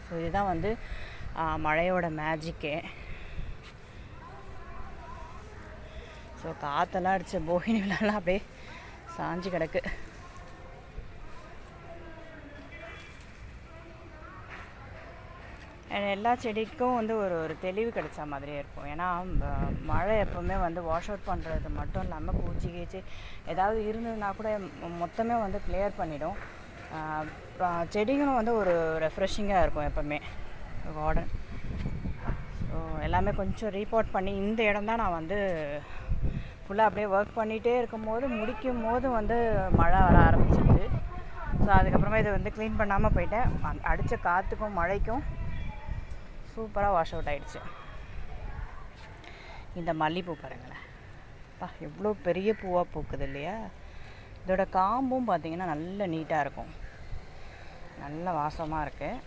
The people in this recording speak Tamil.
ஸோ இதுதான் வந்து மழையோட மேஜிக்கே. ஸோ காற்றெல்லாம் அடித்த போகினி விழாலாம் அப்படியே சாஞ்சு கிடக்கு. எல்லா செடிக்கும் வந்து ஒரு தெளிவு கிடைச்ச மாதிரியே இருக்கும். ஏன்னா மழை எப்போவுமே வந்து வாஷ் அவுட் பண்ணுறது மட்டும் இல்லாமல் பூச்சி கீச்சி ஏதாவது இருந்ததுன்னா கூட மொத்தமே வந்து கிளியர் பண்ணிடும். செடிகளும் வந்து ஒரு ரெஃப்ரெஷிங்காக இருக்கும் எப்போவுமே கார்டன். ஸோ எல்லாமே கொஞ்சம் ரீபோர்ட் பண்ணி இந்த இடம் தான் நான் வந்து ஃபுல்லாக அப்படியே ஒர்க் பண்ணிகிட்டே இருக்கும்போது முடிக்கும் போது வந்து மழை வர ஆரம்பிச்சிருது. ஸோ அதுக்கப்புறமா இதை வந்து க்ளீன் பண்ணாமல் போயிட்டேன். அடித்த காற்றுக்கும் மழைக்கும் சூப்பராக வாஷ் அவுட் ஆகிடுச்சு. இந்த மல்லிகைப்பூ பாருங்களேன், எவ்வளோ பெரிய பூவாக பூக்குது இல்லையா. இதோட காம்பும் பார்த்திங்கன்னா நல்ல நீட்டாக இருக்கும், நல்ல வாசமாக இருக்குது.